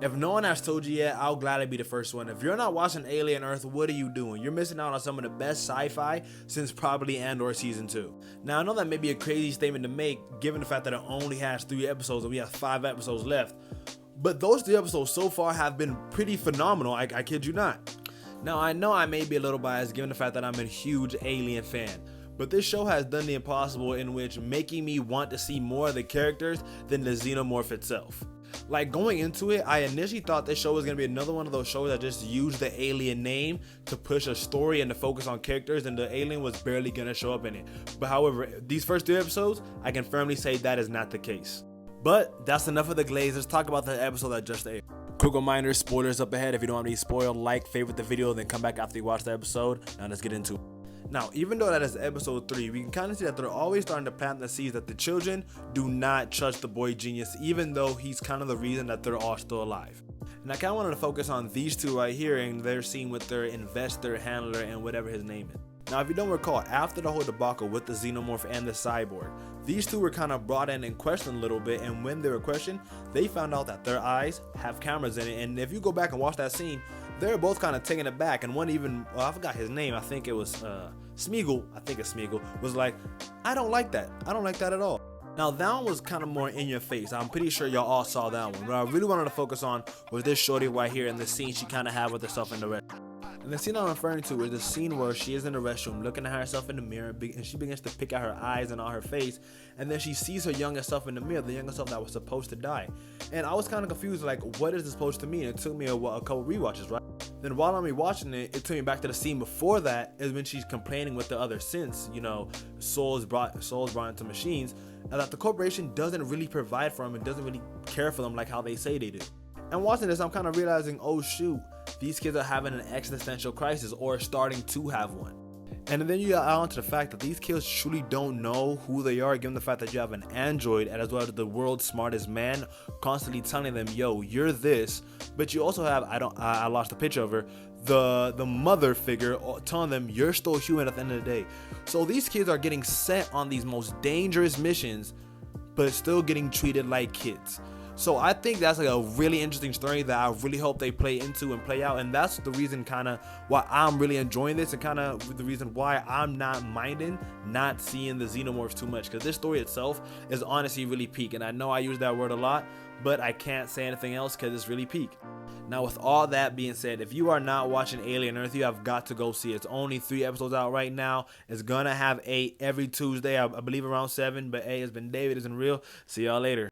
If no one has told you yet, I'll gladly be the first one. If you're not watching Alien Earth, what are you doing? You're missing out on some of the best sci-fi since probably Andor Season 2. Now, I know that may be a crazy statement to make, given the fact that it only has 3 episodes and we have 5 episodes left. But those 3 episodes so far have been pretty phenomenal, I kid you not. Now, I know I may be a little biased given the fact that I'm a huge Alien fan, but this show has done the impossible in which making me want to see more of the characters than the xenomorph itself. Like, going into it, I initially thought this show was going to be another one of those shows that just used the alien name to push a story and to focus on characters, and the alien was barely going to show up in it. But however, these first 3 episodes, I can firmly say that is not the case. But that's enough of the glaze. Let's talk about the episode that just aired. Quick reminder, spoilers up ahead. If you don't want to be spoiled, like, favorite the video, then come back after you watch the episode. Now let's get into it. Now, even though that is episode 3, we can kind of see that they're always starting to plant the seeds that the children do not trust the boy genius, even though he's kind of the reason that they're all still alive. And I kind of wanted to focus on these 2 right here and their scene with their investor, handler, and whatever his name is. Now, if you don't recall, after the whole debacle with the xenomorph and the cyborg, these 2 were kind of brought in and questioned a little bit, and when they were questioned, they found out that their eyes have cameras in it, and if you go back and watch that scene, they're both kind of taking it back, and one even, well, I forgot his name, I think it was Smeagol, was like, I don't like that at all. Now, that one was kind of more in your face. I'm pretty sure y'all all saw that one. What I really wanted to focus on was this shorty right here and the scene she kind of had with herself in the restroom. And the scene I'm referring to is the scene where she is in the restroom looking at herself in the mirror, and she begins to pick at her eyes and on her face, and then she sees her younger self in the mirror, the younger self that was supposed to die. And I was kind of confused, like, what is this supposed to mean? It took me a couple rewatches, right? Then while I'm rewatching it, it took me back to the scene before that, is when she's complaining with the other synths, you know, souls brought into machines, and that the corporation doesn't really provide for them and doesn't really care for them like how they say they do. And watching this, I'm kind of realizing, oh shoot, these kids are having an existential crisis or starting to have one. And then you add on to the fact that these kids truly don't know who they are, given the fact that you have an android as well as the world's smartest man constantly telling them, yo, you're this. But you also have, I lost a picture of her, the mother figure telling them you're still human at the end of the day. So these kids are getting sent on these most dangerous missions, but still getting treated like kids. So I think that's like a really interesting story that I really hope they play into and play out, and that's the reason kind of why I'm really enjoying this, and kind of the reason why I'm not minding not seeing the xenomorphs too much, because this story itself is honestly really peak. And I know I use that word a lot, but I can't say anything else because it's really peak. Now, with all that being said, if you are not watching Alien Earth, you have got to go see it. It's only 3 episodes out right now. It's gonna have 8 every Tuesday, I believe around 7, but hey, it's been David, isn't real. See y'all later.